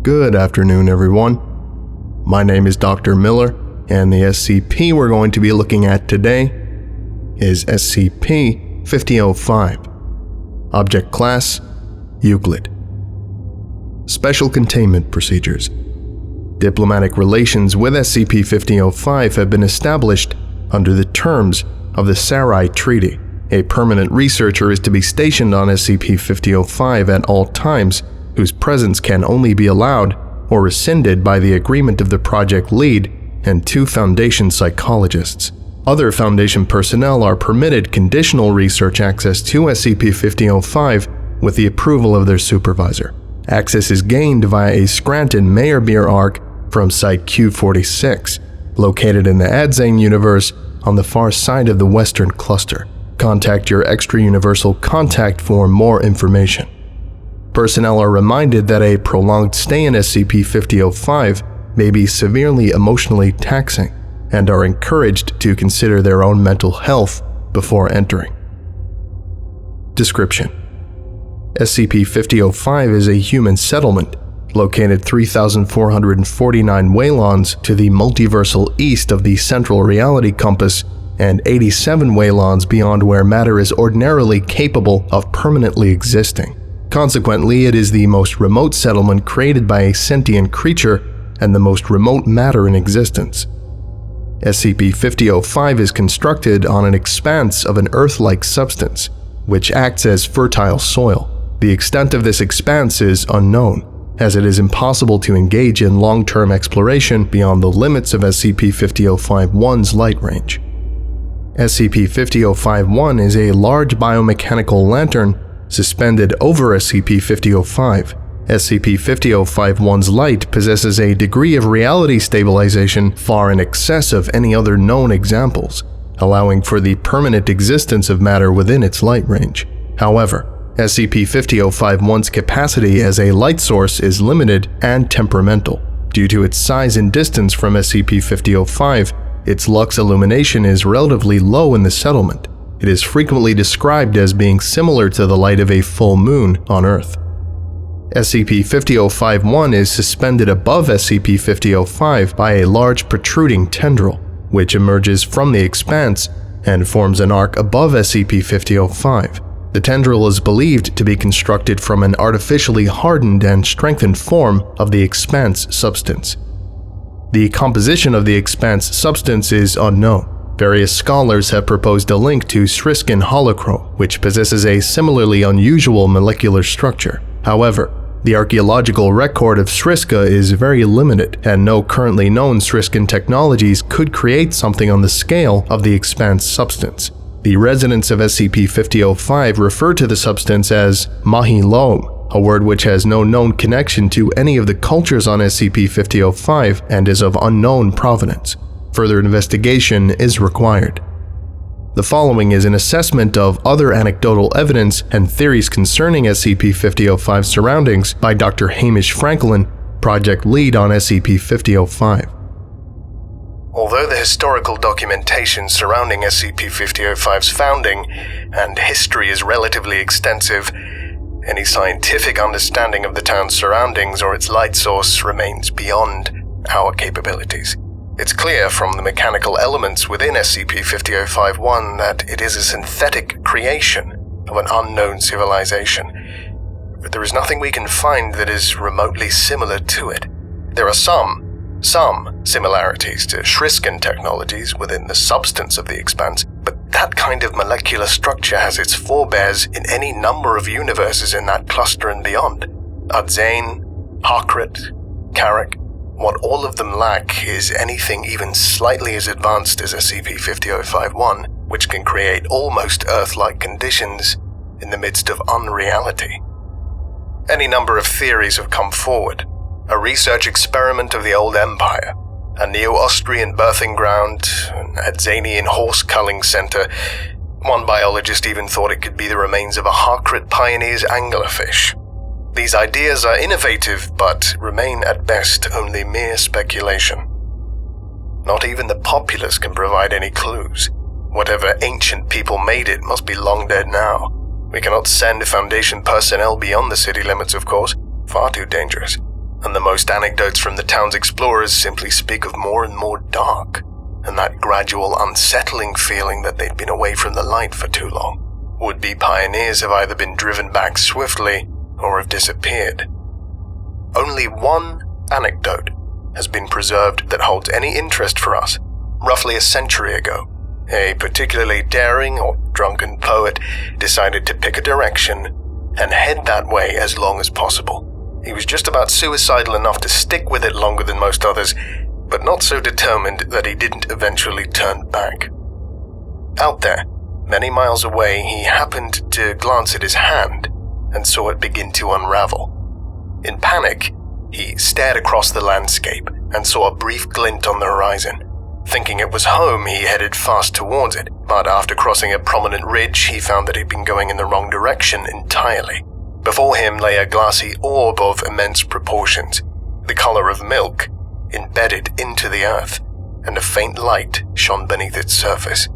Good afternoon, everyone. My name is Dr. Miller, and the SCP we're going to be looking at today is SCP-5005. Object Class: Euclid. Special Containment Procedures. Diplomatic relations with SCP-5005 have been established under the terms of the Sarai Treaty. A permanent researcher is to be stationed on SCP-5005 at all times, whose presence can only be allowed or rescinded by the agreement of the project lead and 2 Foundation psychologists. Other Foundation personnel are permitted conditional research access to SCP-5005 with the approval of their supervisor. Access is gained via a Scranton-Meyerbeer Arc from Site Q46, located in the Aadzain Universe on the far side of the Western Cluster. Contact your extrauniversal contact for more information. Personnel are reminded that a prolonged stay in SCP-5005 may be severely emotionally taxing and are encouraged to consider their own mental health before entering. Description: SCP-5005 is a human settlement located 3,449 waylons to the multiversal east of the central reality compass and 87 waylons beyond where matter is ordinarily capable of permanently existing. Consequently, it is the most remote settlement created by a sentient creature and the most remote matter in existence. SCP-5005 is constructed on an expanse of an Earth-like substance, which acts as fertile soil. The extent of this expanse is unknown, as it is impossible to engage in long-term exploration beyond the limits of SCP-5005-1's light range. SCP-5005-1 is a large biomechanical lantern suspended over SCP-5005. SCP-5005-1's light possesses a degree of reality stabilization far in excess of any other known examples, allowing for the permanent existence of matter within its light range. However, SCP-5005-1's capacity as a light source is limited and temperamental. Due to its size and distance from SCP-5005, its lux illumination is relatively low in the settlement. It is frequently described as being similar to the light of a full moon on Earth. SCP-5005-1 is suspended above SCP-5005 by a large protruding tendril, which emerges from the expanse and forms an arc above SCP-5005. The tendril is believed to be constructed from an artificially hardened and strengthened form of the expanse substance. The composition of the expanse substance is unknown. Various scholars have proposed a link to Sriskin holochrome, which possesses a similarly unusual molecular structure. However, the archaeological record of Sriska is very limited, and no currently known Sriskin technologies could create something on the scale of the expanse substance. The residents of SCP-5005 refer to the substance as Mahi Loam, a word which has no known connection to any of the cultures on SCP-5005 and is of unknown provenance. Further investigation is required. The following is an assessment of other anecdotal evidence and theories concerning SCP-5005's surroundings by Dr. Hamish Franklin, project lead on SCP-5005. Although the historical documentation surrounding SCP-5005's founding and history is relatively extensive, any scientific understanding of the town's surroundings or its light source remains beyond our capabilities. It's clear from the mechanical elements within SCP-5005-1 that it is a synthetic creation of an unknown civilization, but there is nothing we can find that is remotely similar to it. There are some similarities to Sriskin technologies within the substance of the expanse, but that kind of molecular structure has its forebears in any number of universes in that cluster and beyond. Aadzain, Harkrit, Karak. What all of them lack is anything even slightly as advanced as SCP-5005-1, which can create almost Earth-like conditions in the midst of unreality. Any number of theories have come forward. A research experiment of the old empire, a Neo-Austrian birthing ground, an Aadzanian horse-culling center. One biologist even thought it could be the remains of a Harkrit pioneer's anglerfish. These ideas are innovative, but remain at best only mere speculation. Not even the populace can provide any clues. Whatever ancient people made it must be long dead now. We cannot send Foundation personnel beyond the city limits, of course. Far too dangerous. and the most anecdotes from the town's explorers simply speak of more and more dark, and that gradual unsettling feeling that they'd been away from the light for too long. Would-be pioneers have either been driven back swiftly or have disappeared. Only one anecdote has been preserved that holds any interest for us. Roughly a century ago, a particularly daring or drunken poet decided to pick a direction and head that way as long as possible. He was just about suicidal enough to stick with it longer than most others, but not so determined that he didn't eventually turn back. Out there, many miles away, he happened to glance at his hand and saw it begin to unravel. In panic, he stared across the landscape and saw a brief glint on the horizon. Thinking it was home, he headed fast towards it, but after crossing a prominent ridge, he found that he'd been going in the wrong direction entirely. Before him lay a glassy orb of immense proportions, the color of milk, embedded into the earth, and a faint light shone beneath its surface.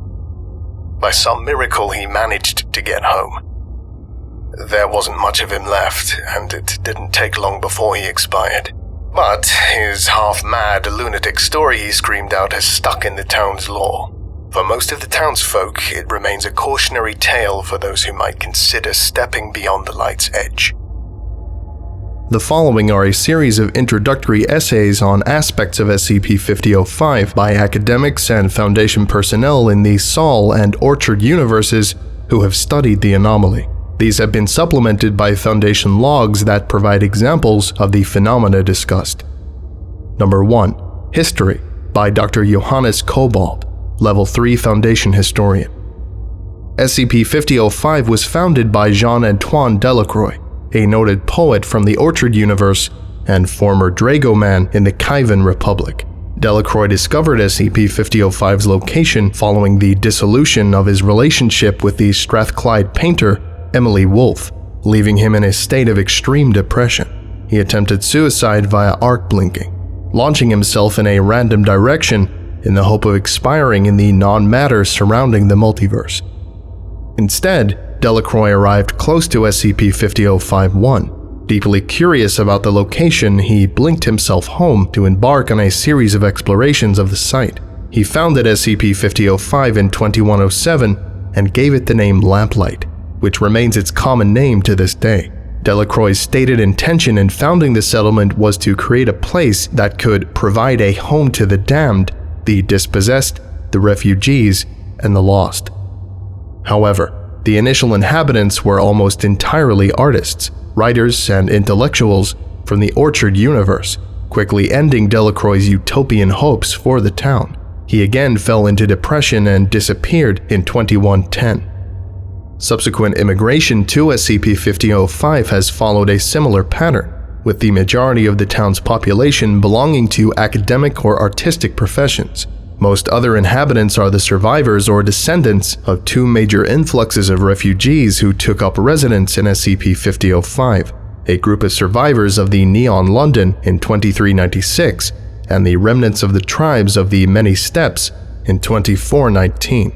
By some miracle, he managed to get home. There wasn't much of him left, and it didn't take long before he expired. But his half-mad, lunatic story he screamed out has stuck in the town's lore. For most of the townsfolk, it remains a cautionary tale for those who might consider stepping beyond the light's edge. The following are a series of introductory essays on aspects of SCP-5005 by academics and Foundation personnel in the Sol and Orchard universes who have studied the anomaly. These have been supplemented by Foundation logs that provide examples of the phenomena discussed. Number 1. History by Dr. Johannes Kobold, Level 3 Foundation Historian. SCP-5005 was founded by Jean-Antoine Delacroix, a noted poet from the Orchard universe and former Dragoman in the Kievan Republic. Delacroix discovered SCP-5005's location following the dissolution of his relationship with the Strathclyde painter Emily Wolfe, leaving him in a state of extreme depression. He attempted suicide via arc blinking, launching himself in a random direction in the hope of expiring in the non-matter surrounding the multiverse. Instead, Delacroix arrived close to SCP-5005-1. Deeply curious about the location, he blinked himself home to embark on a series of explorations of the site. He founded SCP-5005 in 2107 and gave it the name Lamplight, which remains its common name to this day. Delacroix's stated intention in founding the settlement was to create a place that could provide a home to the damned, the dispossessed, the refugees, and the lost. However, the initial inhabitants were almost entirely artists, writers, and intellectuals from the Orchard universe, quickly ending Delacroix's utopian hopes for the town. He again fell into depression and disappeared in 2110. Subsequent immigration to SCP-5005 has followed a similar pattern, with the majority of the town's population belonging to academic or artistic professions. Most other inhabitants are the survivors or descendants of two major influxes of refugees who took up residence in SCP-5005, a group of survivors of the Neon London in 2396, and the remnants of the tribes of the Many Steps in 2419.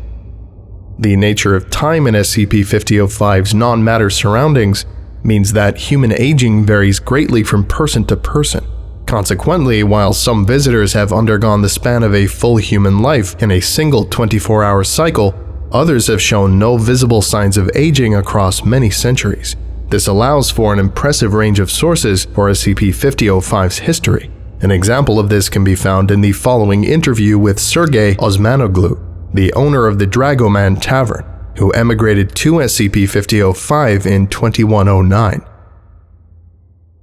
The nature of time in SCP-5005's non-matter surroundings means that human aging varies greatly from person to person. Consequently, while some visitors have undergone the span of a full human life in a single 24-hour cycle, others have shown no visible signs of aging across many centuries. This allows for an impressive range of sources for SCP-5005's history. An example of this can be found in the following interview with Sergei Osmanoglu, the owner of the Dragoman Tavern, who emigrated to SCP-5005 in 2109.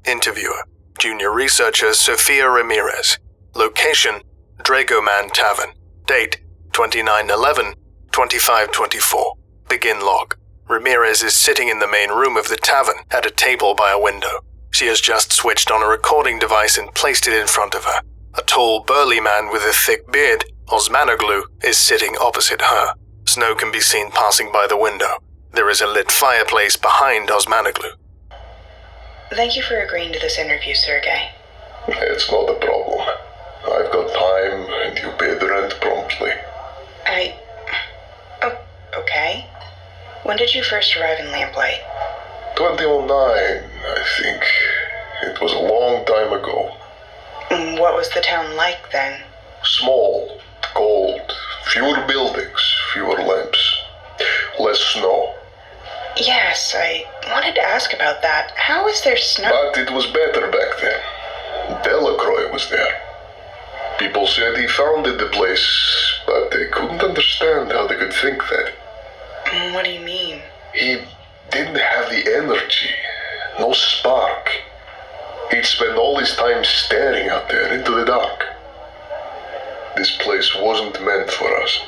Interviewer: Junior Researcher Sophia Ramirez. Location: Dragoman Tavern. Date: 29/11/2524. Begin log. Ramirez is sitting in the main room of the tavern at a table by a window. She has just switched on a recording device and placed it in front of her. A tall, burly man with a thick beard, Osmanoglu, is sitting opposite her. Snow can be seen passing by the window. There is a lit fireplace behind Osmanoglu. Thank you for agreeing to this interview, Sergei. It's not a problem. I've got time, and you pay the rent promptly. Oh, okay. When did you first arrive in Lamplight? 2009, I think. It It was a long time ago. What was the town like then? Small, cold, fewer buildings, fewer lamps, less snow. Yes, I wanted to ask about that. How is there snow? But it was better back then. Delacroix was there. People said he founded the place, but they couldn't understand how they could think that. What do you mean? He didn't have the energy, no spark. He'd spend all his time staring out there into the dark. This place wasn't meant for us.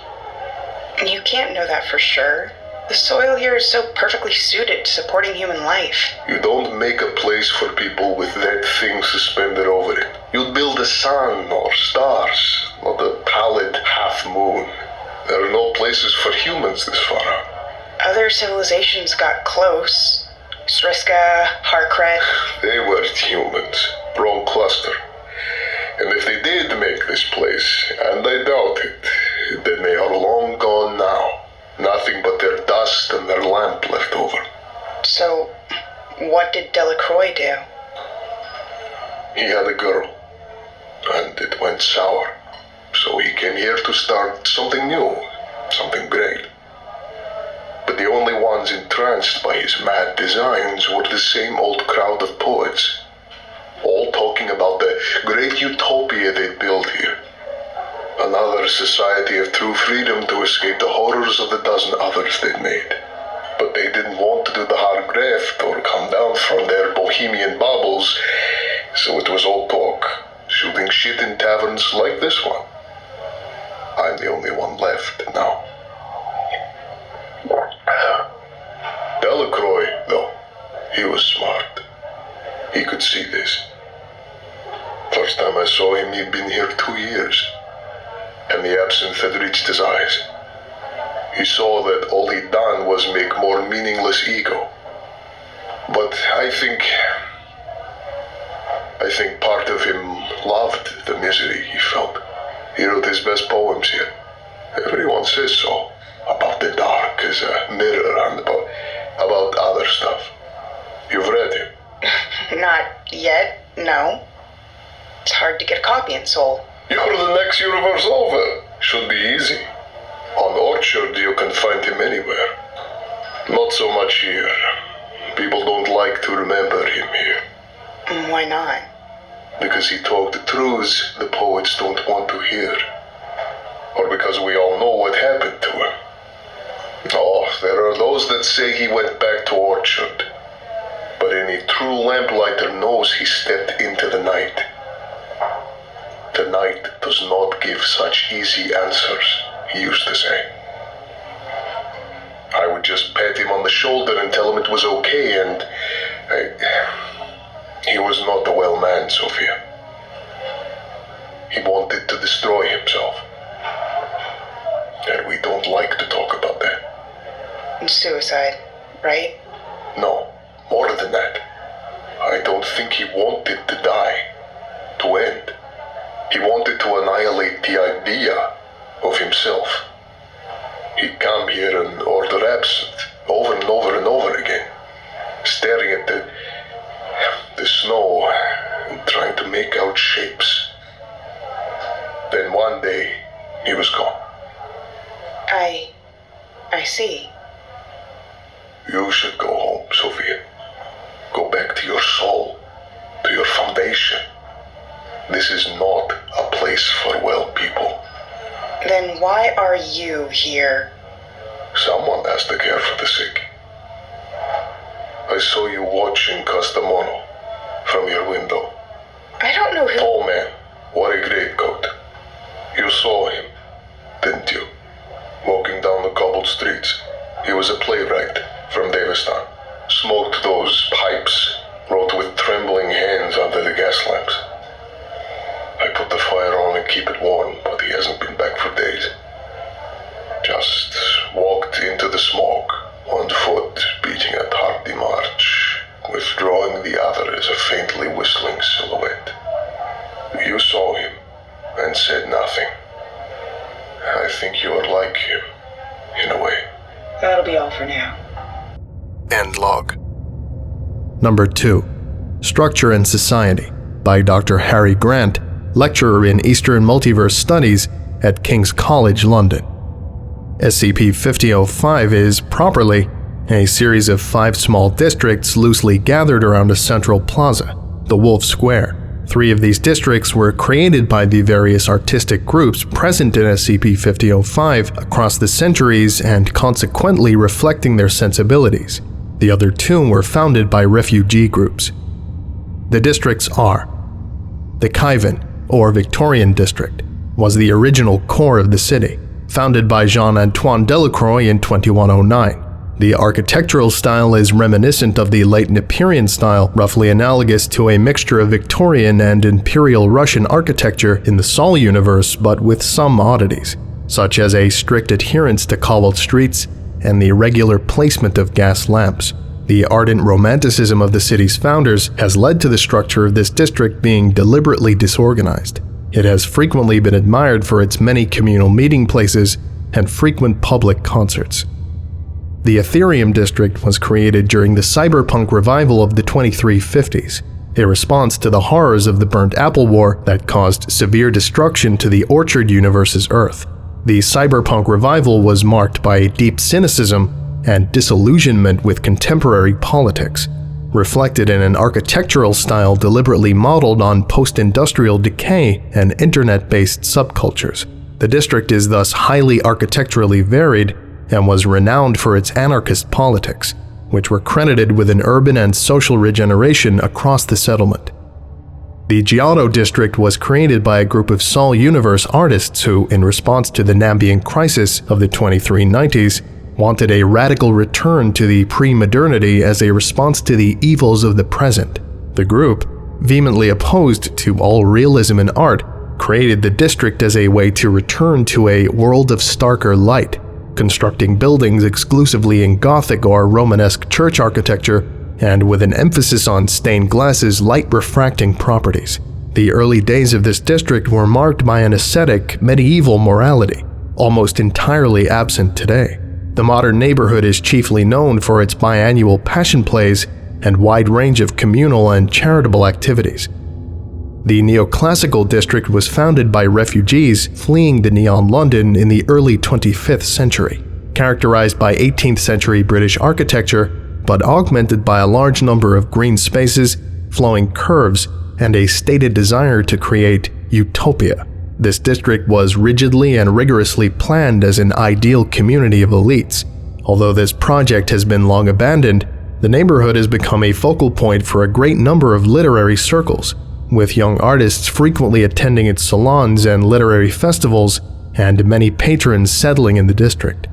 You can't know that for sure. The soil here is so perfectly suited to supporting human life. You don't make a place for people with that thing suspended over it. You'd build a sun or stars, not a pallid half-moon. There are no places for humans this far out. Other civilizations got close. Sriska, Harkret. They weren't humans. Wrong cluster. And if they did make this place, and I doubt it, then they are long gone now. Nothing but their dust and their lamp left over. So, what did Delacroix do? He had a girl, and it went sour. So he came here to start something new, something great. But the only ones entranced by his mad designs were the same old crowd of poets, all talking about the great utopia they'd built here. Another society of true freedom to escape the horrors of the dozen others they'd made. But they didn't want to do the hard graft or come down from their bohemian bubbles, so it was all talk, shooting shit in taverns like this one. I'm the only one left now. Delacroix, though, he was smart. He could see this. First time I saw him, he'd been here 2 years, and the absinthe had reached his eyes. He saw that all he'd done was make more meaningless ego. But I think part of him loved the misery he felt. He wrote his best poems here. Everyone says so. About the dark as a mirror and about other stuff. You've read him? Not yet, no. It's hard to get a copy in Seoul. You're the next universe over. Should be easy. On Orchard you can find him anywhere. Not so much here. People don't like to remember him here. Why not? Because he talked the truths the poets don't want to hear. Or because we all know what happened to him. Oh, there are those that say he went back to Orchard. But any true lamplighter knows he stepped into the night. The night does not give such easy answers, he used to say. I would just pat him on the shoulder and tell him it was okay, and he was not a well man, Sophia. He wanted to destroy himself. And we don't like to talk about that. Suicide, right? No, more than that. I don't think he wanted to die, to end. He wanted to annihilate the idea of himself. He'd come here and order absinthe over and over and over again, staring at the snow and trying to make out shapes. Then one day, he was gone. I see. You should go home, Sophia. Go back to your soul, to your foundation. This is not a place for well people. Then why are you here? Someone has to care for the sick. I saw you watching Castamono from your window. I don't know who... Tall man, wore a greatcoat. You saw him, didn't you? Walking down the cobbled streets. He was a playwright from Davistan. Smoked those pipes, wrote with trembling hands under the gas lamps. I put the fire on and keep it warm, but he hasn't been back for days. Just walked into the smoke, one foot beating a tardy march, withdrawing the other as a faintly whistling silhouette. You saw him and said nothing. I think you are like him, in a way. That'll be all for now. End log. Number 2. Structure and Society by Dr. Harry Grant, lecturer in Eastern Multiverse Studies at King's College, London. SCP-5005 is, properly, a series of 5 small districts loosely gathered around a central plaza, the Wolf Square. 3 of these districts were created by the various artistic groups present in SCP-5005 across the centuries and consequently reflecting their sensibilities. The other 2 were founded by refugee groups. The districts are: the Kievan, or Victorian district, was the original core of the city, founded by Jean-Antoine Delacroix in 2109. The architectural style is reminiscent of the late Napierian style, roughly analogous to a mixture of Victorian and Imperial Russian architecture in the Sol universe, but with some oddities, such as a strict adherence to cobbled streets and the regular placement of gas lamps. The ardent romanticism of the city's founders has led to the structure of this district being deliberately disorganized. It has frequently been admired for its many communal meeting places and frequent public concerts. The Aetherium district was created during the cyberpunk revival of the 2350s, a response to the horrors of the Burnt Apple War that caused severe destruction to the Orchard Universe's Earth. The cyberpunk revival was marked by a deep cynicism and disillusionment with contemporary politics, reflected in an architectural style deliberately modeled on post-industrial decay and internet-based subcultures. The district is thus highly architecturally varied and was renowned for its anarchist politics, which were credited with an urban and social regeneration across the settlement. The Giotto district was created by a group of Sol Universe artists who, in response to the Nambian crisis of the 2390s, wanted a radical return to the pre-modernity as a response to the evils of the present. The group, vehemently opposed to all realism in art, created the district as a way to return to a world of starker light, constructing buildings exclusively in Gothic or Romanesque church architecture and with an emphasis on stained glass's light-refracting properties. The early days of this district were marked by an ascetic, medieval morality, almost entirely absent today. The modern neighborhood is chiefly known for its biannual passion plays and wide range of communal and charitable activities. The Neoclassical district was founded by refugees fleeing the Neon London in the early 25th century, characterized by 18th century British architecture, but augmented by a large number of green spaces, flowing curves, and a stated desire to create utopia. This district was rigidly and rigorously planned as an ideal community of elites. Although this project has been long abandoned, the neighborhood has become a focal point for a great number of literary circles, with young artists frequently attending its salons and literary festivals, and many patrons settling in the district.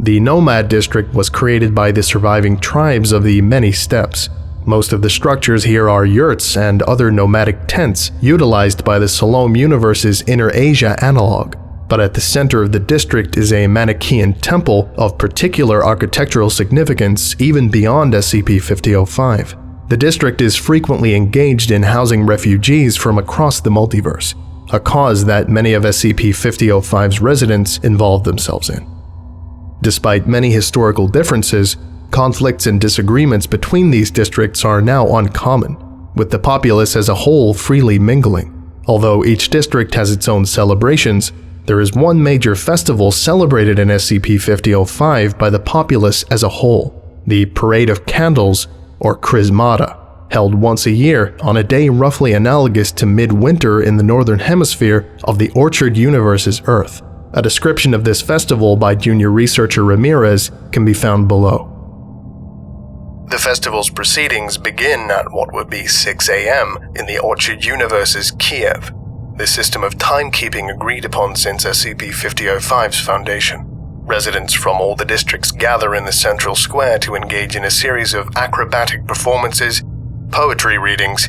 The Nomad district was created by the surviving tribes of the Many Steppes. Most of the structures here are yurts and other nomadic tents utilized by the Salome Universe's Inner Asia analog, but at the center of the district is a Manichaean temple of particular architectural significance even beyond SCP-5005. The district is frequently engaged in housing refugees from across the multiverse, a cause that many of SCP-5005's residents involve themselves in. Despite many historical differences, conflicts and disagreements between these districts are now uncommon, with the populace as a whole freely mingling. Although each district has its own celebrations, there is one major festival celebrated in SCP-5005 by the populace as a whole, the Parade of Candles, or Chrismata, held once a year on a day roughly analogous to midwinter in the northern hemisphere of the Orchard Universe's Earth. A description of this festival by junior researcher Ramirez can be found below. The festival's proceedings begin at what would be 6 a.m. in the Orchard Universe's Kiev, the system of timekeeping agreed upon since SCP-5005's foundation. Residents from all the districts gather in the central square to engage in a series of acrobatic performances, poetry readings,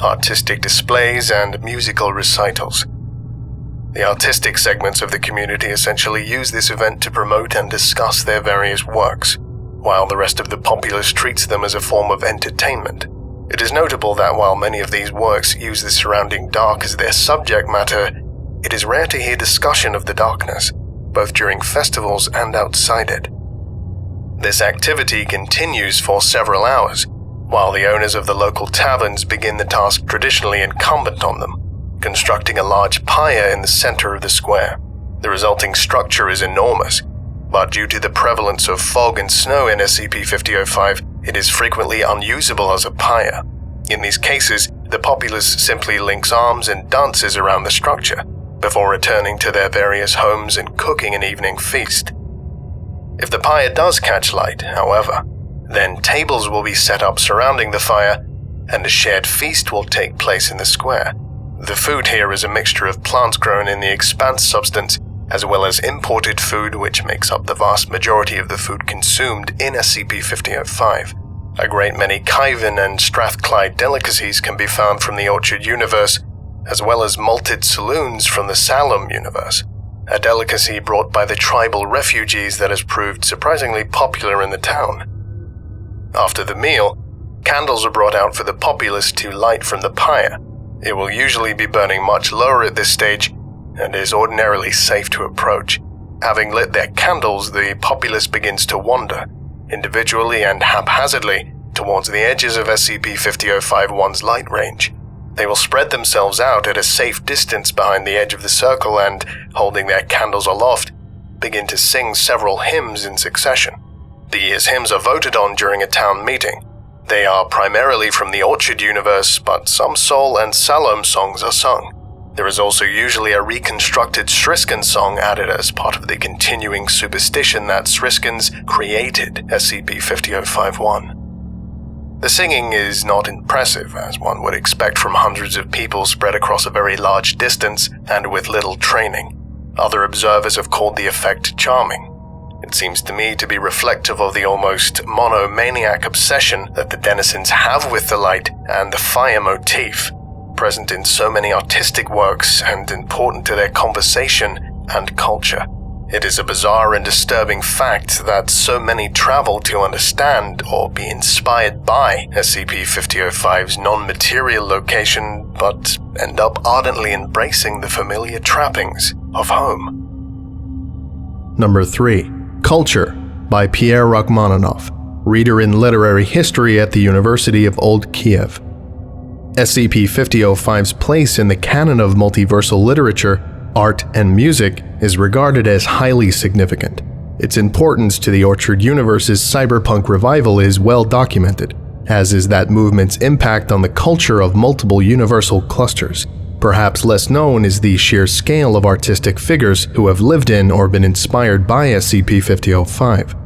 artistic displays, and musical recitals. The artistic segments of the community essentially use this event to promote and discuss their various works, while the rest of the populace treats them as a form of entertainment. It is notable that while many of these works use the surrounding dark as their subject matter, it is rare to hear discussion of the darkness, both during festivals and outside it. This activity continues for several hours, while the owners of the local taverns begin the task traditionally incumbent on them, constructing a large pyre in the center of the square. The resulting structure is enormous, but due to the prevalence of fog and snow in SCP-5005, it is frequently unusable as a pyre. In these cases, the populace simply links arms and dances around the structure, before returning to their various homes and cooking an evening feast. If the pyre does catch light, however, then tables will be set up surrounding the fire, and a shared feast will take place in the square. The food here is a mixture of plants grown in the expanse substance, as well as imported food which makes up the vast majority of the food consumed in SCP-5005. A great many Kievan and Strathclyde delicacies can be found from the Orchard Universe, as well as malted saloons from the Salem Universe, a delicacy brought by the tribal refugees that has proved surprisingly popular in the town. After the meal, candles are brought out for the populace to light from the pyre. It will usually be burning much lower at this stage, and is ordinarily safe to approach. Having lit their candles, the populace begins to wander, individually and haphazardly, towards the edges of SCP-5005-1's light range. They will spread themselves out at a safe distance behind the edge of the circle and, holding their candles aloft, begin to sing several hymns in succession. These hymns are voted on during a town meeting. They are primarily from the Orchard Universe, but some Sol and Salem songs are sung. There is also usually a reconstructed Sriskan song added as part of the continuing superstition that Sriskans created SCP-5005-1. The singing is not impressive, as one would expect from hundreds of people spread across a very large distance and with little training. Other observers have called the effect charming. It seems to me to be reflective of the almost monomaniac obsession that the denizens have with the light and the fire motif, present in so many artistic works and important to their conversation and culture. It is a bizarre and disturbing fact that so many travel to understand or be inspired by SCP-5005's non-material location, but end up ardently embracing the familiar trappings of home. Number 3. Culture by Pierre Rachmaninoff, reader in literary history at the University of Old Kiev. SCP-5005's place in the canon of multiversal literature, art, and music is regarded as highly significant. Its importance to the Orchard Universe's cyberpunk revival is well documented, as is that movement's impact on the culture of multiple universal clusters. Perhaps less known is the sheer scale of artistic figures who have lived in or been inspired by SCP-5005.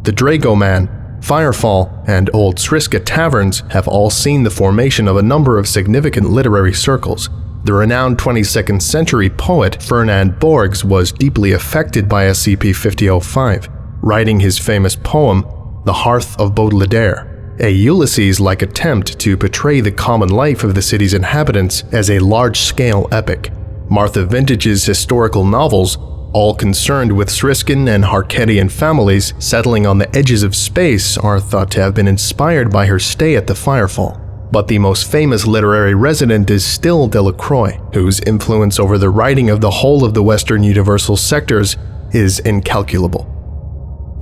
The Drago Man, Firefall, and Old Sriska taverns have all seen the formation of a number of significant literary circles. The renowned 22nd century poet Fernand Borges was deeply affected by SCP-5005, writing his famous poem, The Hearth of Baudelaire, a Ulysses-like attempt to portray the common life of the city's inhabitants as a large-scale epic. Martha Vintage's historical novels, all concerned with Sriskan and Harkedian families settling on the edges of space, are thought to have been inspired by her stay at the Firefall. But the most famous literary resident is still Delacroix, whose influence over the writing of the whole of the Western Universal sectors is incalculable.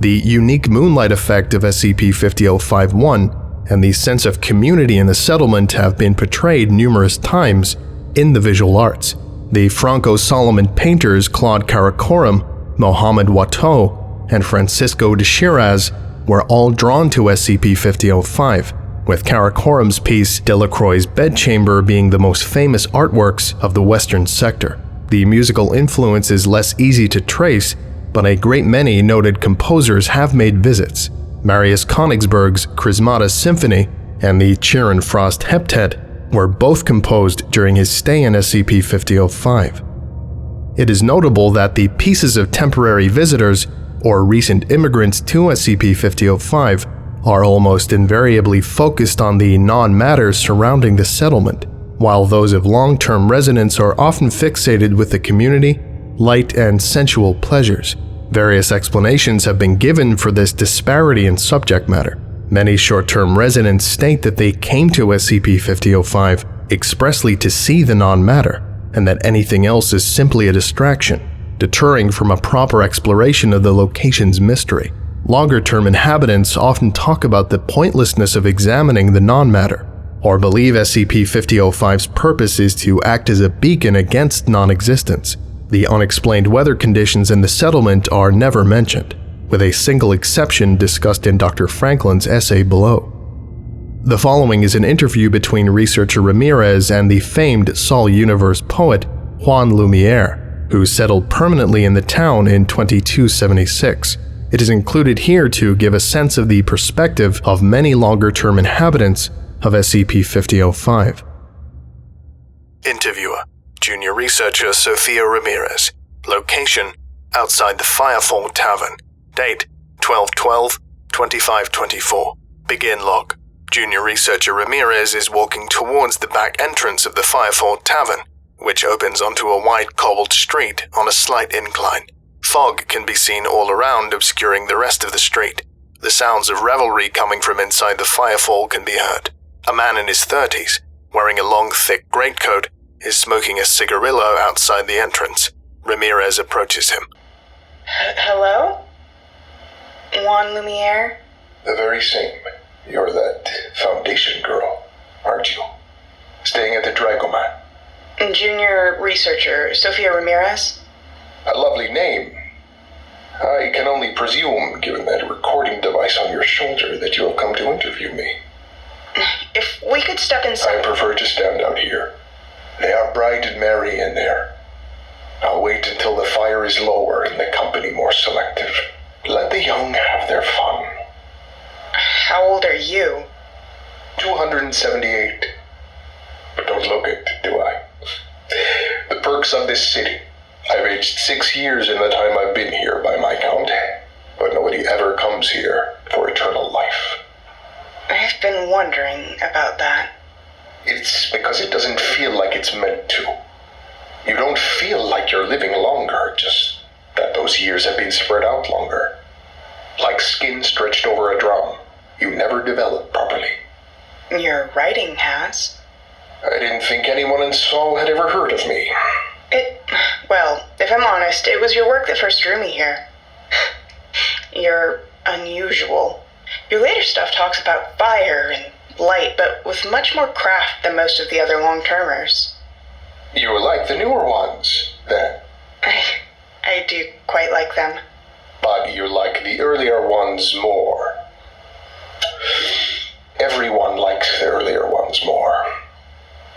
The unique moonlight effect of SCP-5005-1 and the sense of community in the settlement have been portrayed numerous times in the visual arts. The Franco-Solomon painters Claude Karakorum, Mohamed Watteau, and Francisco de Shiraz were all drawn to SCP-5005, with Karakorum's piece Delacroix's Bedchamber being the most famous artworks of the Western sector. The musical influence is less easy to trace, but a great many noted composers have made visits. Marius Königsberg's Chrismata Symphony and the Chiron Frost Heptet were both composed during his stay in SCP-5005. It is notable that the pieces of temporary visitors or recent immigrants to SCP-5005 are almost invariably focused on the non-matters surrounding the settlement, while those of long-term residents are often fixated with the community, light, and sensual pleasures. Various explanations have been given for this disparity in subject matter. Many short-term residents state that they came to SCP-5005 expressly to see the non-matter, and that anything else is simply a distraction, deterring from a proper exploration of the location's mystery. Longer-term inhabitants often talk about the pointlessness of examining the non-matter, or believe SCP-5005's purpose is to act as a beacon against non-existence. The unexplained weather conditions in the settlement are never mentioned, with a single exception discussed in Dr. Franklin's essay below. The following is an interview between researcher Ramirez and the famed Sarai Universe poet Juan Lumiere, who settled permanently in the town in 2276. It is included here to give a sense of the perspective of many longer-term inhabitants of SCP-5005. Interviewer: Junior Researcher Sofia Ramirez. Location: outside the Firefall Tavern. Date: 12/12/2524. Begin log. Junior Researcher Ramirez is walking towards the back entrance of the Firefall Tavern, which opens onto a wide cobbled street on a slight incline. Fog can be seen all around, obscuring the rest of the street. The sounds of revelry coming from inside the Firefall can be heard. A man in his 30s, wearing a long, thick greatcoat, is smoking a cigarillo outside the entrance. Ramirez approaches him. Hello? Juan Lumiere? The very same. You're that Foundation girl, aren't you? Staying at the Dragoman. Junior Researcher Sofia Ramirez? A lovely name. I can only presume, given that recording device on your shoulder, that you have come to interview me. If we could step inside... I prefer to stand out here. They are bright and merry in there. I'll wait until the fire is lower and the company more selective. Let the young have their fun. How old are you? 278. But don't look it, do I? The perks of this city. I've aged 6 years in the time I've been here, by my count. But nobody ever comes here for eternal life. I've been wondering about that. It's because it doesn't feel like it's meant to. You don't feel like you're living longer, just that those years have been spread out longer. Like skin stretched over a drum. You never develop properly. Your writing has. I didn't think anyone in Saul had ever heard of me. Well, if I'm honest, it was your work that first drew me here. You're unusual. Your later stuff talks about fire and light, but with much more craft than most of the other long-termers. You like the newer ones, then? I do quite like them. But you like the earlier ones more. Everyone likes the earlier ones more.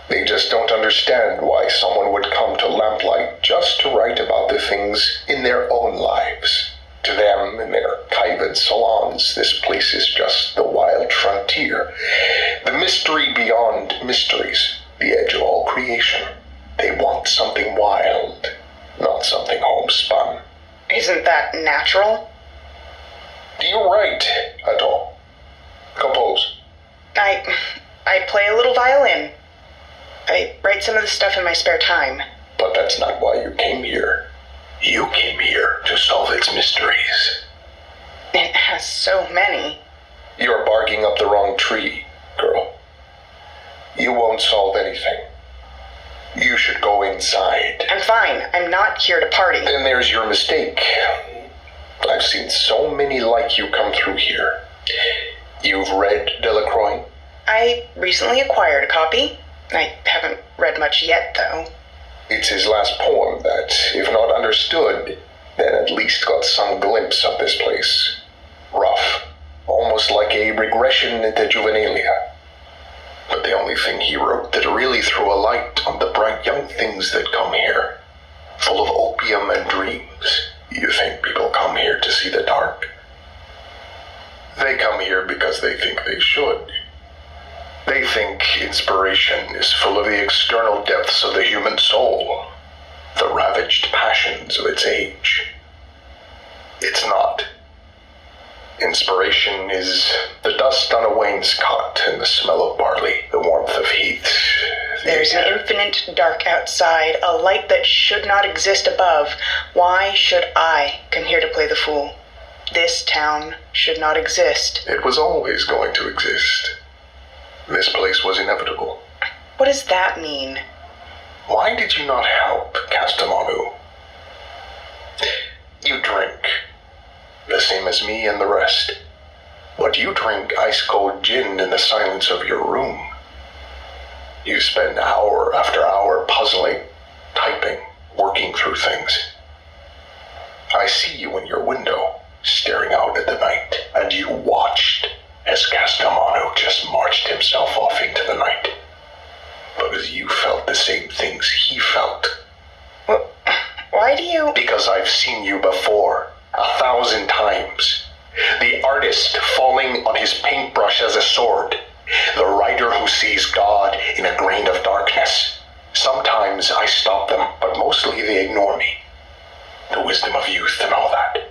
They just don't understand why someone would come to Lamplight just to write about the things in their own lives. To them, in their Kievan salons, this place is just the wild frontier. The mystery beyond mysteries, the edge of all creation. They want something wild, not something homespun. Isn't that natural? Do you write at all? Compose? I play a little violin. I write some of the stuff in my spare time. But that's not why you came here. You came here to solve its mysteries. It has so many. You're barking up the wrong tree, girl. You won't solve anything. You should go inside. I'm fine. I'm not here to party. Then there's your mistake. I've seen so many like you come through here. You've read Delacroix? I recently acquired a copy. I haven't read much yet, though. It's his last poem that, if not understood, then at least got some glimpse of this place. Rough. Almost like a regression into juvenilia. But the only thing he wrote that really threw a light on the bright young things that come here. Full of opium and dreams. You think people come here to see the dark? They come here because they think they should. They think inspiration is full of the external depths of the human soul, the ravaged passions of its age. It's not. Inspiration is the dust on a wainscot and the smell of barley, the warmth of heath. There's an infinite dark outside, a light that should not exist above. Why should I come here to play the fool? This town should not exist. It was always going to exist. This place was inevitable. What does that mean? Why did you not help, Castamonu? You drink. The same as me and the rest. honest. But you drink ice-cold gin in the silence of your room. You spend hour after hour puzzling, typing, working through things. I see you in your window, staring out at the night, and you watched as Castamano just marched himself off into the night. Because you felt the same things he felt. Why do you... Because I've seen you before, 1,000 times. The artist falling on his paintbrush as a sword. The writer who sees God in a grain of darkness. Sometimes I stop them, but mostly they ignore me. The wisdom of youth and all that.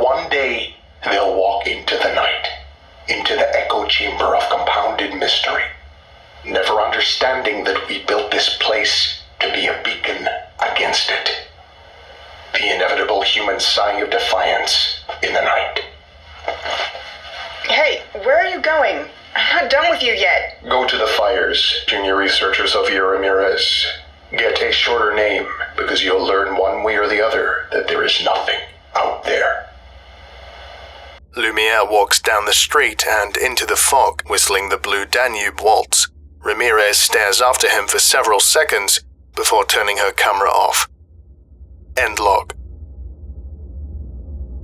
One day, they'll walk into the night, into the echo chamber of compounded mystery, never understanding that we built this place to be a beacon against it. The inevitable human sigh of defiance in the night. Hey, where are you going? I'm not done with you yet. Go to the fires, Junior Researcher Sofia Ramirez. Get a shorter name, because you'll learn one way or the other that there is nothing out there. Lumiere walks down the street and into the fog, whistling the Blue Danube waltz. Ramirez stares after him for several seconds before turning her camera off. End log.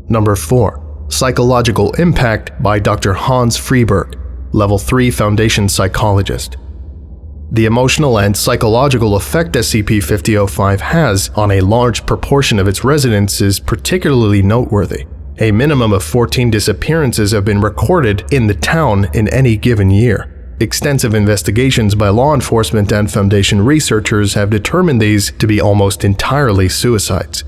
Number 4. Psychological Impact by Dr. Hans Freiburg, Level 3 Foundation Psychologist. The emotional and psychological effect SCP-5005 has on a large proportion of its residents is particularly noteworthy. A minimum of 14 disappearances have been recorded in the town in any given year. Extensive investigations by law enforcement and Foundation researchers have determined these to be almost entirely suicides.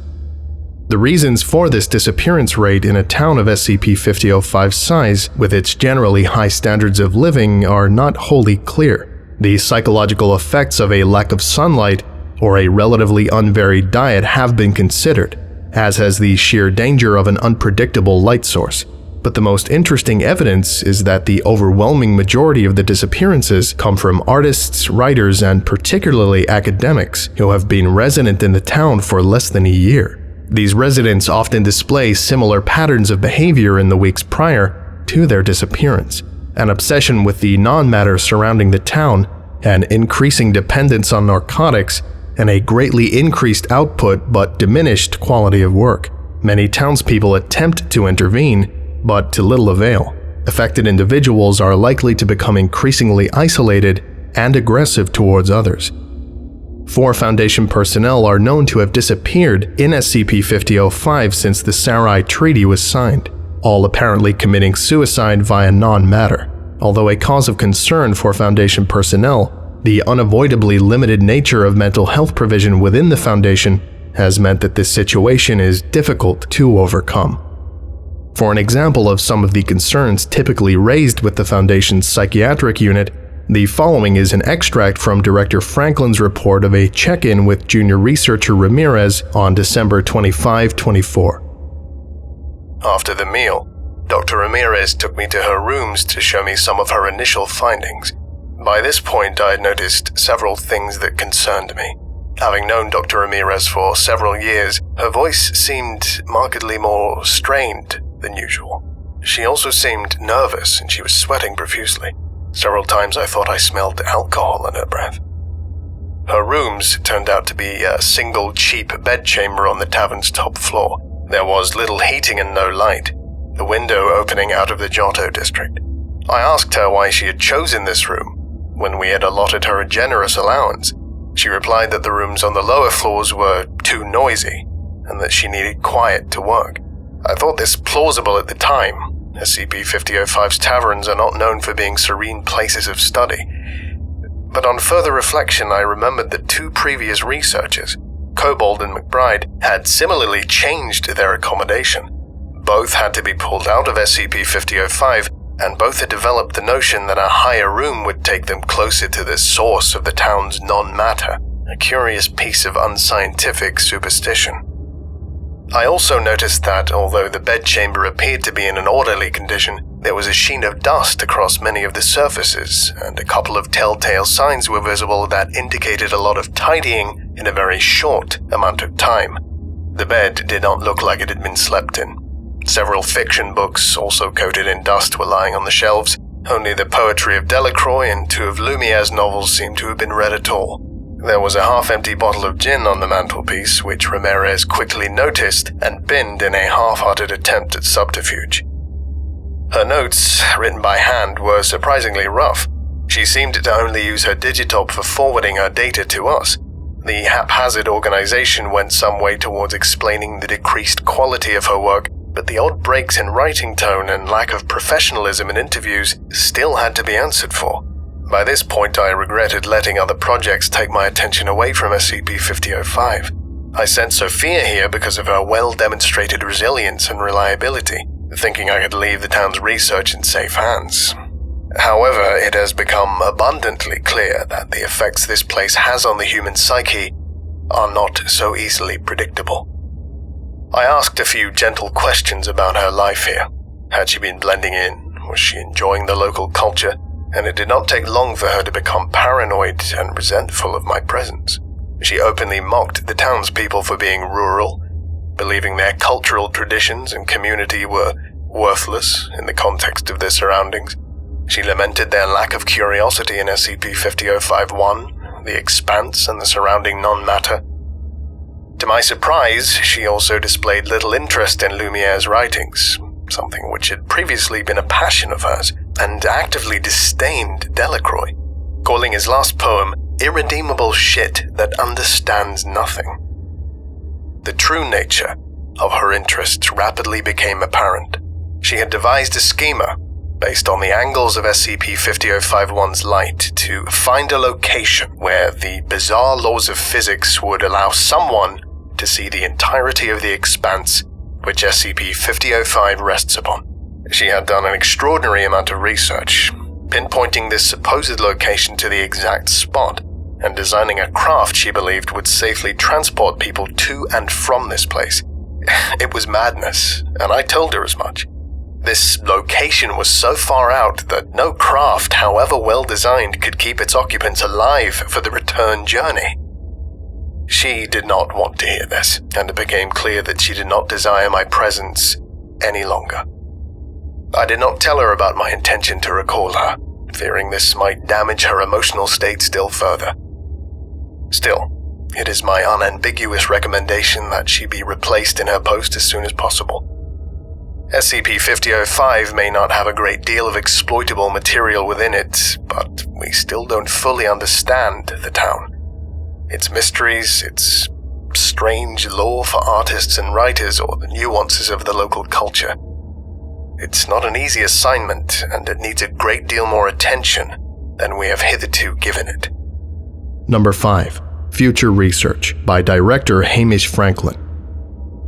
The reasons for this disappearance rate in a town of SCP-5005's size, with its generally high standards of living, are not wholly clear. The psychological effects of a lack of sunlight or a relatively unvaried diet have been considered, as has the sheer danger of an unpredictable light source. But the most interesting evidence is that the overwhelming majority of the disappearances come from artists, writers, and particularly academics who have been resident in the town for less than a year. These residents often display similar patterns of behavior in the weeks prior to their disappearance: an obsession with the non-matter surrounding the town, an increasing dependence on narcotics, and a greatly increased output but diminished quality of work. Many townspeople attempt to intervene, but to little avail. Affected individuals are likely to become increasingly isolated and aggressive towards others. 4 Foundation personnel are known to have disappeared in SCP-5005 since the Sarai Treaty was signed, all apparently committing suicide via non-matter. Although a cause of concern for Foundation personnel, the unavoidably limited nature of mental health provision within the Foundation has meant that this situation is difficult to overcome. For an example of some of the concerns typically raised with the Foundation's psychiatric unit, the following is an extract from Director Franklin's report of a check-in with Junior Researcher Ramirez on December 25, 24. After the meal, Dr. Ramirez took me to her rooms to show me some of her initial findings. By this point, I had noticed several things that concerned me. Having known Dr. Ramirez for several years, her voice seemed markedly more strained than usual. She also seemed nervous and she was sweating profusely. Several times I thought I smelled alcohol in her breath. Her rooms turned out to be a single cheap bedchamber on the tavern's top floor. There was little heating and no light, the window opening out of the Giotto district. I asked her why she had chosen this room when we had allotted her a generous allowance. She replied that the rooms on the lower floors were too noisy and that she needed quiet to work. I thought this plausible at the time. SCP-5005's taverns are not known for being serene places of study. But on further reflection, I remembered that 2 previous researchers, Kobold and McBride, had similarly changed their accommodation. Both had to be pulled out of SCP-5005, and both had developed the notion that a higher room would take them closer to the source of the town's non-matter, a curious piece of unscientific superstition. I also noticed that, although the bedchamber appeared to be in an orderly condition, there was a sheen of dust across many of the surfaces, and a couple of telltale signs were visible that indicated a lot of tidying in a very short amount of time. The bed did not look like it had been slept in. Several fiction books, also coated in dust, were lying on the shelves. Only the poetry of Delacroix and 2 of Lumiere's novels seemed to have been read at all. There was a half-empty bottle of gin on the mantelpiece, which Ramirez quickly noticed and binned in a half-hearted attempt at subterfuge. Her notes, written by hand, were surprisingly rough. She seemed to only use her digitop for forwarding her data to us. The haphazard organization went some way towards explaining the decreased quality of her work, but the odd breaks in writing tone and lack of professionalism in interviews still had to be answered for. By this point, I regretted letting other projects take my attention away from SCP-5005. I sent Sophia here because of her well-demonstrated resilience and reliability, thinking I could leave the town's research in safe hands. However, it has become abundantly clear that the effects this place has on the human psyche are not so easily predictable. I asked a few gentle questions about her life here. Had she been blending in? Was she enjoying the local culture? And it did not take long for her to become paranoid and resentful of my presence. She openly mocked the townspeople for being rural, believing their cultural traditions and community were worthless in the context of their surroundings. She lamented their lack of curiosity in SCP-5005-1, the expanse and the surrounding non-matter. To my surprise, she also displayed little interest in Lumiere's writings, something which had previously been a passion of hers, and actively disdained Delacroix, calling his last poem irredeemable shit that understands nothing. The true nature of her interests rapidly became apparent. She had devised a schema, based on the angles of SCP-5005-1's light, to find a location where the bizarre laws of physics would allow someone to see the entirety of the expanse which SCP-5005 rests upon. She had done an extraordinary amount of research, pinpointing this supposed location to the exact spot, and designing a craft she believed would safely transport people to and from this place. It was madness, and I told her as much. This location was so far out that no craft, however well designed, could keep its occupants alive for the return journey. She did not want to hear this, and it became clear that she did not desire my presence any longer. I did not tell her about my intention to recall her, fearing this might damage her emotional state still further. Still, it is my unambiguous recommendation that she be replaced in her post as soon as possible. SCP-5005 may not have a great deal of exploitable material within it, but we still don't fully understand the town. Its mysteries, its strange lore for artists and writers, or the nuances of the local culture. It's not an easy assignment, and it needs a great deal more attention than we have hitherto given it. Number 5. Future Research by Director Hamish Franklin.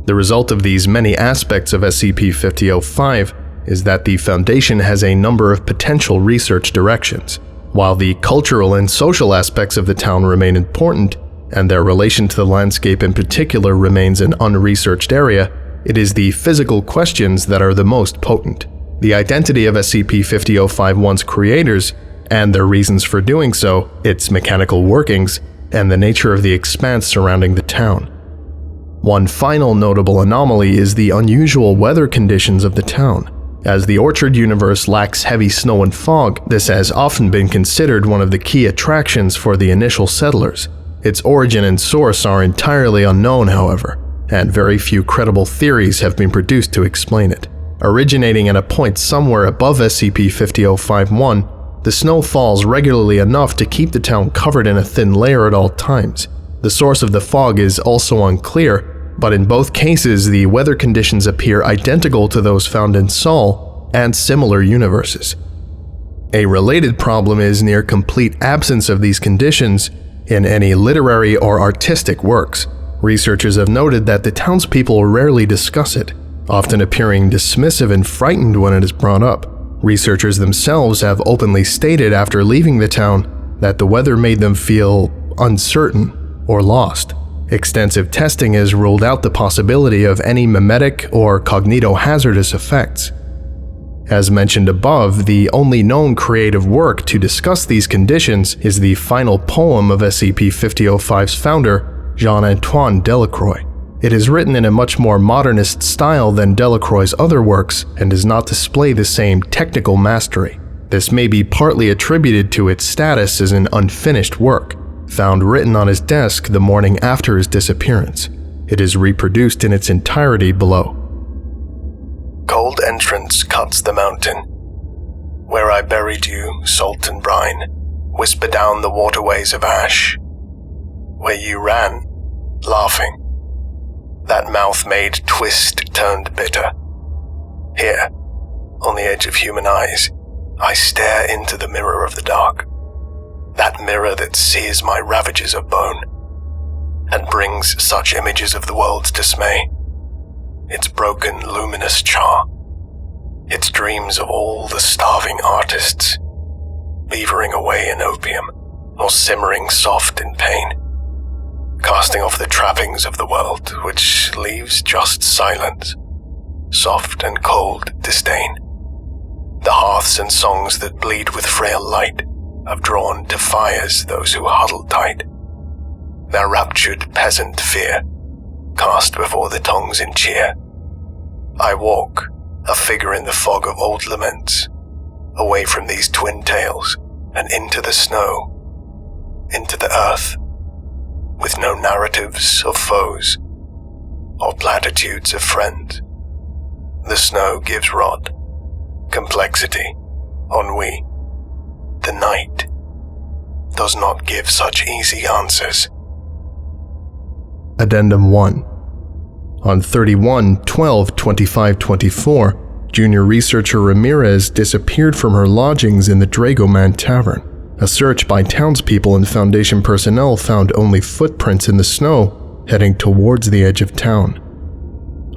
The result of these many aspects of SCP-5005 is that the Foundation has a number of potential research directions. While the cultural and social aspects of the town remain important, and their relation to the landscape in particular remains an unresearched area, it is the physical questions that are the most potent. The identity of SCP-5005-1's creators, and their reasons for doing so, its mechanical workings, and the nature of the expanse surrounding the town. One final notable anomaly is the unusual weather conditions of the town. As the Orchard universe lacks heavy snow and fog, this has often been considered one of the key attractions for the initial settlers. Its origin and source are entirely unknown, however, and very few credible theories have been produced to explain it. Originating at a point somewhere above SCP-5005-1, the snow falls regularly enough to keep the town covered in a thin layer at all times. The source of the fog is also unclear, but in both cases the weather conditions appear identical to those found in Sol and similar universes. A related problem is near complete absence of these conditions in any literary or artistic works. Researchers have noted that the townspeople rarely discuss it, often appearing dismissive and frightened when it is brought up. Researchers themselves have openly stated after leaving the town that the weather made them feel uncertain or lost. Extensive testing has ruled out the possibility of any mimetic or cognitohazardous effects. As mentioned above, the only known creative work to discuss these conditions is the final poem of SCP-5005's founder, Jean-Antoine Delacroix. It is written in a much more modernist style than Delacroix's other works and does not display the same technical mastery. This may be partly attributed to its status as an unfinished work, found written on his desk the morning after his disappearance. It is reproduced in its entirety below. Cold entrance cuts the mountain. Where I buried you, salt and brine, whisper down the waterways of ash. Where you ran, laughing. That mouth made twist turned bitter. Here, on the edge of human eyes, I stare into the mirror of the dark. That mirror that sees my ravages of bone, and brings such images of the world's dismay. Its broken, luminous char. Its dreams of all the starving artists, beavering away in opium, or simmering soft in pain. Casting off the trappings of the world, which leaves just silence, soft and cold disdain. The hearths and songs that bleed with frail light have drawn to fires those who huddle tight. Their raptured peasant fear, cast before the tongues in cheer. I walk, a figure in the fog of old laments, away from these twin tales and into the snow, into the earth, with no narratives of foes or platitudes of friends. The snow gives rot, complexity, ennui. The night does not give such easy answers. Addendum 1. On 31/12/2524, junior researcher Ramirez disappeared from her lodgings in the Dragoman Tavern. A search by townspeople and Foundation personnel found only footprints in the snow heading towards the edge of town.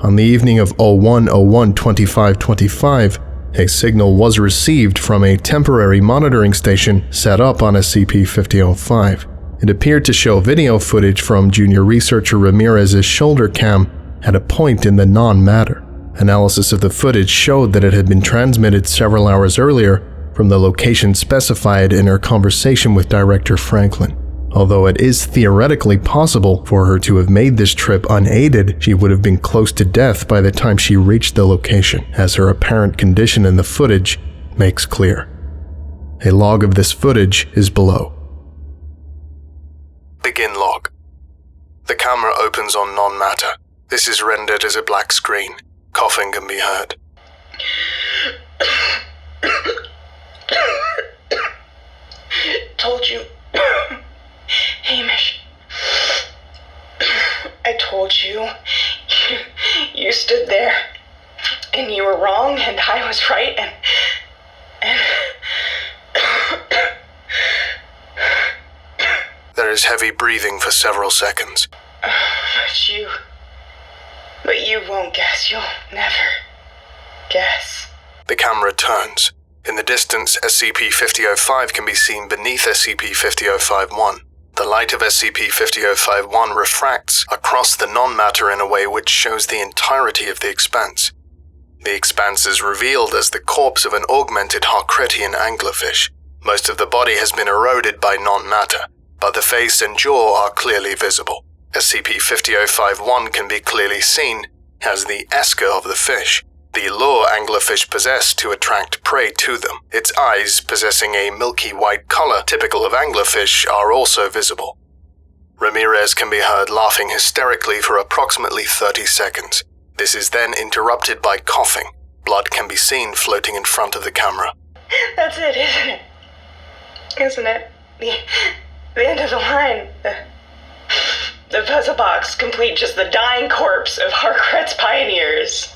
On the evening of 01/01/2525, a signal was received from a temporary monitoring station set up on SCP-5005. It appeared to show video footage from junior researcher Ramirez's shoulder cam at a point in the non-matter. Analysis of the footage showed that it had been transmitted several hours earlier from the location specified in her conversation with Director Franklin. Although it is theoretically possible for her to have made this trip unaided, she would have been close to death by the time she reached the location, as her apparent condition in the footage makes clear. A log of this footage is below. Begin log. The camera opens on non-matter. This is rendered as a black screen. Coughing can be heard. Told you. Hamish. I told you. You stood there. And you were wrong, and I was right, and... There is heavy breathing for several seconds. But you won't guess. You'll never guess. The camera turns. In the distance, SCP-5005 can be seen beneath SCP-5051. The light of SCP-5051 refracts across the non-matter in a way which shows the entirety of the expanse. The expanse is revealed as the corpse of an augmented Harkretian anglerfish. Most of the body has been eroded by non-matter, but the face and jaw are clearly visible. SCP-5051 can be clearly seen as the esker of the fish, the lure anglerfish possess to attract prey to them. Its eyes, possessing a milky white color typical of anglerfish, are also visible. Ramirez can be heard laughing hysterically for approximately 30 seconds. This is then interrupted by coughing. Blood can be seen floating in front of the camera. That's it, isn't it? Isn't it? The end of the line. The puzzle box complete just the dying corpse of Harkret's pioneers.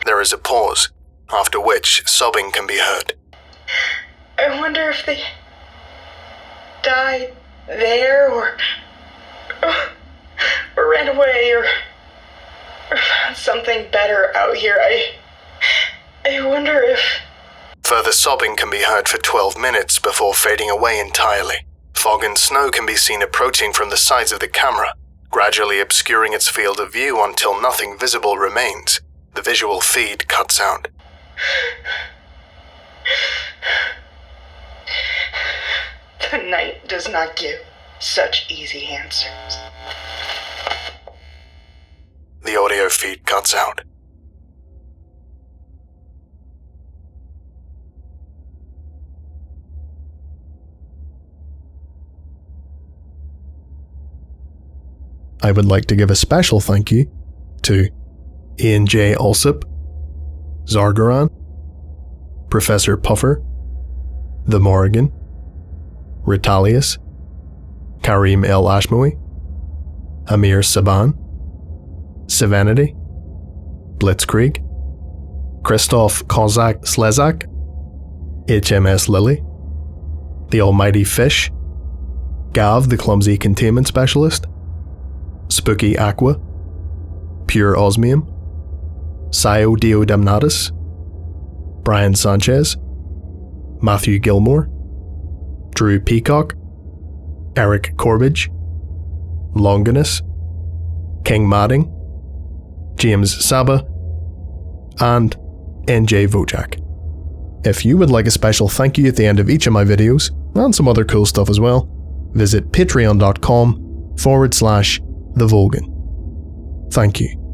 There is a pause, after which sobbing can be heard. I wonder if they died there, or ran away, or found something better out here. I wonder if... Further sobbing can be heard for 12 minutes before fading away entirely. Fog and snow can be seen approaching from the sides of the camera, gradually obscuring its field of view until nothing visible remains. The visual feed cuts out. The night does not give such easy answers. audio feed cuts out. I would like to give a special thank you to Ian J. Alsop, Zargaran, Professor Puffer, The Morrigan, Ritalius, Karim El Ashmoui, Amir Saban, Savanity, Blitzkrieg, Christoph Kozak Slezak, HMS Lily, The Almighty Fish, Gav the Clumsy Containment Specialist, Spooky Aqua, Pure Osmium, Sio Dio Damnatus, Brian Sanchez, Matthew Gilmore, Drew Peacock, Eric Corbidge, Longinus, King Madding, James Saba, and NJ Vojak. If you would like a special thank you at the end of each of my videos, and some other cool stuff as well, visit patreon.com/TheVolgun. Thank you.